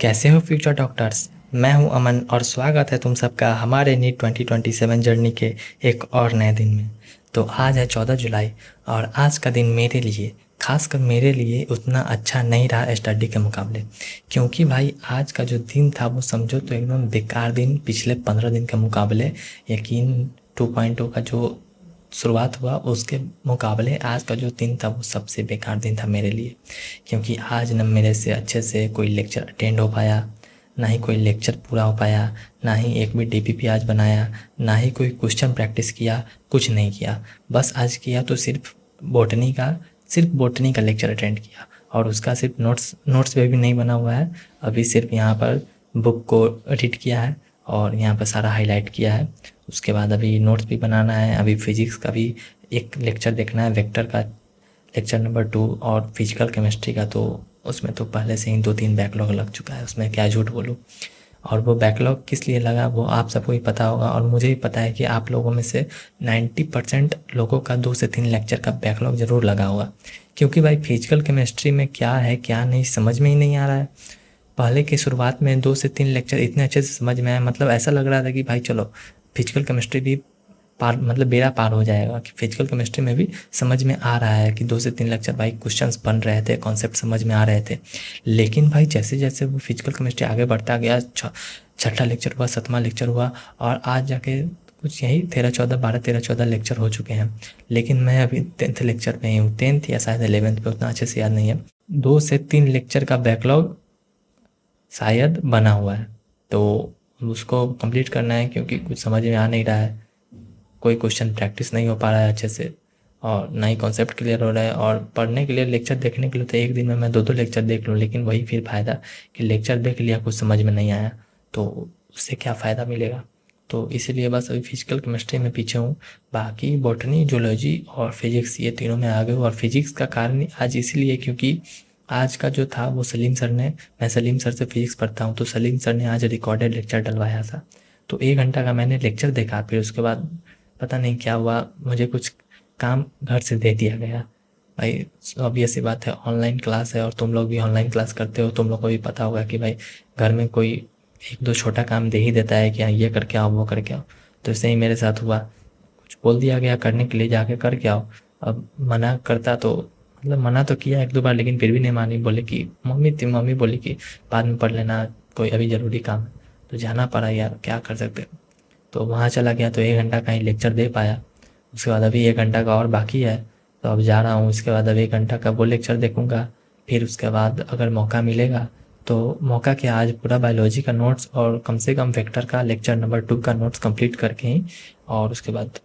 कैसे हो future doctors. मैं हूं अमन और स्वागत है तुम सबका हमारे नीट 2027 जर्नी के एक और नए दिन में। तो आज है 14 जुलाई और आज का दिन मेरे लिए, खासकर मेरे लिए उतना अच्छा नहीं रहा स्टडी के मुकाबले, क्योंकि भाई आज का जो दिन था वो समझो तो एकदम बेकार दिन पिछले 15 दिन के मुकाबले। यकीन 2.0 का जो शुरुआत हुआ उसके मुकाबले आज का जो दिन था वो सबसे बेकार दिन था मेरे लिए, क्योंकि आज न मेरे से अच्छे से कोई लेक्चर अटेंड हो पाया, ना ही कोई लेक्चर पूरा हो पाया, ना ही एक भी डीपीपी आज बनाया, ना ही कोई क्वेश्चन प्रैक्टिस किया, कुछ नहीं किया। बस आज किया तो सिर्फ बॉटनी का लेक्चर अटेंड किया और उसका सिर्फ नोट्स पे भी नहीं बना हुआ है। अभी सिर्फ यहाँ पर बुक को रीड किया है और यहाँ पर सारा हाईलाइट किया है। उसके बाद अभी नोट्स भी बनाना है। अभी फिजिक्स का भी एक लेक्चर देखना है, वेक्टर का लेक्चर नंबर 2, और फिजिकल केमिस्ट्री का तो उसमें तो पहले से ही 2-3 बैकलॉग लग चुका है, उसमें क्या झूठ बोलूँ। और वो बैकलॉग किस लिए लगा वो आप सबको ही पता होगा और मुझे भी पता है कि आप लोगों में से 90% लोगों का 2 से 3 लेक्चर का बैकलॉग ज़रूर लगा होगा, क्योंकि भाई फिजिकल केमिस्ट्री में क्या है क्या नहीं समझ में ही नहीं आ रहा है। पहले की शुरुआत में 2 से 3 लेक्चर इतने अच्छे से समझ में आए, मतलब ऐसा लग रहा था कि भाई चलो फिजिकल केमिस्ट्री भी पार, मतलब बेड़ा पार हो जाएगा, कि फिजिकल केमिस्ट्री में भी समझ में आ रहा है कि 2 से 3 लेक्चर भाई क्वेश्चंस बन रहे थे, कॉन्सेप्ट समझ में आ रहे थे। लेकिन भाई जैसे जैसे वो फिजिकल केमिस्ट्री आगे बढ़ता गया, छठा लेक्चर हुआ, 7वां लेक्चर हुआ और आज जाके कुछ यही 13-14 लेक्चर हो चुके हैं। लेकिन मैं अभी 10th लेक्चर पे ही हूँ, 10th या शायद 11th पे, उतना अच्छे से याद नहीं है। 2 से 3 लेक्चर का बैकलॉग शायद बना हुआ है, तो उसको कंप्लीट करना है, क्योंकि कुछ समझ में आ नहीं रहा है, कोई क्वेश्चन प्रैक्टिस नहीं हो पा रहा है अच्छे से और ना ही कॉन्सेप्ट क्लियर हो रहा है। और पढ़ने के लिए, लेक्चर देखने के लिए तो एक दिन में मैं 2-2 लेक्चर देख लूँ, लेकिन वही फिर फ़ायदा कि लेक्चर देख लिया कुछ समझ में नहीं आया तो उससे क्या फ़ायदा मिलेगा। तो इसीलिए बस अभी फिजिकल केमिस्ट्री में पीछे हूँ। बाकी बॉटनी, जूलॉजी और फिजिक्स ये तीनों में आगे हूँ। और फिजिक्स का कारण आज इसीलिए क्योंकि आज का जो था वो सलीम सर ने, मैं सलीम सर से फिजिक्स पढ़ता हूँ, तो सलीम सर ने आज रिकॉर्डेड लेक्चर डलवाया था। तो 1 घंटा का मैंने लेक्चर देखा, फिर उसके बाद पता नहीं क्या हुआ, मुझे कुछ काम घर से दे दिया गया। भाई ऑब्वियस सी बात है, ऑनलाइन क्लास है और तुम लोग भी ऑनलाइन क्लास करते हो, तुम लोग को भी पता होगा कि भाई घर में कोई 1-2 छोटा काम दे ही देता है कि हाँ ये करके आओ वो करके आओ। तो ऐसे ही मेरे साथ हुआ, कुछ बोल दिया गया करने के लिए, जाके करके आओ। अब मना करता तो, मतलब मना तो किया 1-2 बार, लेकिन फिर भी नहीं मानी। बोले कि मम्मी बोली कि बाद में पढ़ लेना, कोई अभी ज़रूरी काम है। तो जाना पड़ा यार, क्या कर सकते हो। तो वहाँ चला गया तो 1 घंटा का ही लेक्चर दे पाया। उसके बाद अभी 1 घंटा का और बाकी है, तो अब जा रहा हूँ। उसके बाद अब 1 घंटा का वो लेक्चर देखूँगा। फिर उसके बाद अगर मौका मिलेगा तो, मौका क्या, आज पूरा बायोलॉजी का नोट्स और कम से कम वेक्टर का लेक्चर नंबर 2 का नोट्स कंप्लीट करके ही, और उसके बाद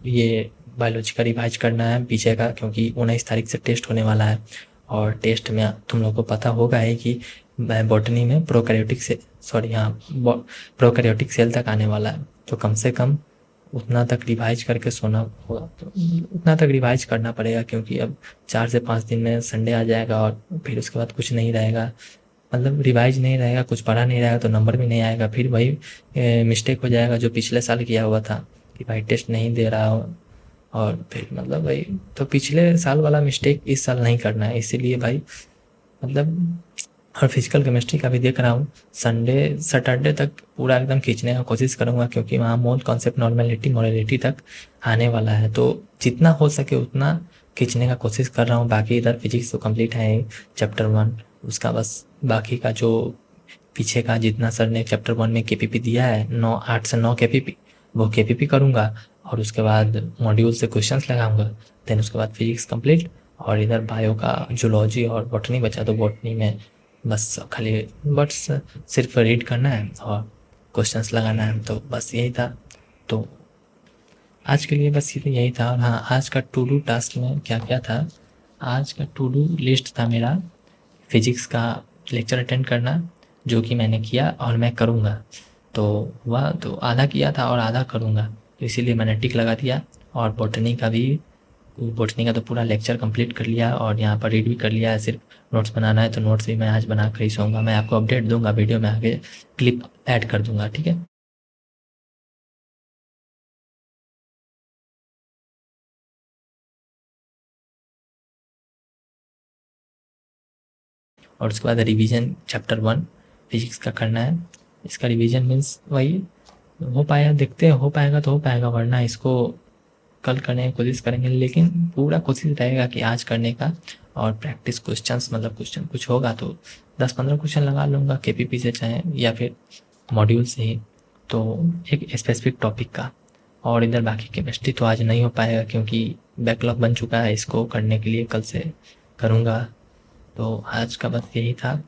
ये बायोलॉजी का रिवाइज करना है पीछे का, क्योंकि 19 तारीख से टेस्ट होने वाला है। और टेस्ट में तुम लोग को पता होगा है कि बॉटनी में प्रोकैरियोटिक से, सॉरी हाँ, प्रोकैरियोटिक सेल तक आने वाला है। तो कम से कम उतना तक रिवाइज करके सोना होगा, तो उतना तक रिवाइज करना पड़ेगा, क्योंकि अब 4 से 5 दिन में संडे आ जाएगा और फिर उसके बाद कुछ नहीं रहेगा, मतलब रिवाइज नहीं रहेगा, कुछ पढ़ा नहीं रहेगा तो नंबर भी नहीं आएगा। फिर वही मिस्टेक हो जाएगा जो पिछले साल किया हुआ था कि भाई टेस्ट नहीं दे रहा हो, और फिर मतलब भाई तो पिछले साल वाला मिस्टेक इस साल नहीं करना है, इसीलिए भाई मतलब। और फिजिकल केमिस्ट्री का भी देख रहा हूँ, संडे सैटरडे तक पूरा एकदम खींचने का कोशिश करूँगा, क्योंकि वहाँ मोल कॉन्सेप्ट नॉर्मेलिटी मोरालिटी तक आने वाला है, तो जितना हो सके उतना खींचने का कोशिश कर रहा हूँ। बाकी इधर फिजिक्स तो कंप्लीट है ही, चैप्टर 1, उसका बस बाकी का जो पीछे का जितना सर ने चैप्टर 1 में केपीपी दिया है, 8 से 9 केपीपी, वो केपीपी करूँगा और उसके बाद मॉड्यूल से क्वेश्चंस लगाऊंगा। देन उसके बाद फिजिक्स कंप्लीट, और इधर बायो का जूलॉजी और बॉटनी बचा, तो बॉटनी में बस खाली बस सिर्फ रीड करना है और क्वेश्चंस लगाना है, तो बस यही था। तो आज के लिए बस यही था। और हाँ, आज का टू डू टास्क में क्या क्या था, आज का टू डू लिस्ट था मेरा फिजिक्स का लेक्चर अटेंड करना, जो कि मैंने किया और मैं करूँगा। तो हुआ तो आधा किया था और आधा करूँगा, तो इसीलिए मैंने टिक लगा दिया। और बॉटनी का भी, बॉटनी का तो पूरा लेक्चर कंप्लीट कर लिया और यहाँ पर रीड भी कर लिया है, सिर्फ नोट्स बनाना है, तो नोट्स भी मैं आज बना कर ही सोऊंगा। मैं आपको अपडेट दूंगा, वीडियो में आगे क्लिप ऐड कर दूंगा, ठीक है। और उसके बाद रिवीजन चैप्टर 1 फिजिक्स का करना है। इसका रिवीजन मीन्स वही हो पाया, देखते हैं हो पाएगा तो हो पाएगा, वरना इसको कल करने की कोशिश करेंगे, लेकिन पूरा कोशिश रहेगा कि आज करने का। और प्रैक्टिस क्वेश्चंस मतलब क्वेश्चन कुछ होगा तो 10-15 क्वेश्चन लगा लूँगा केपीपी से चाहे या फिर मॉड्यूल से ही, तो एक स्पेसिफिक टॉपिक का। और इधर बाकी केमिस्ट्री तो आज नहीं हो पाएगा क्योंकि बैकलॉग बन चुका है, इसको करने के लिए कल से करूँगा। तो आज का बस यही था।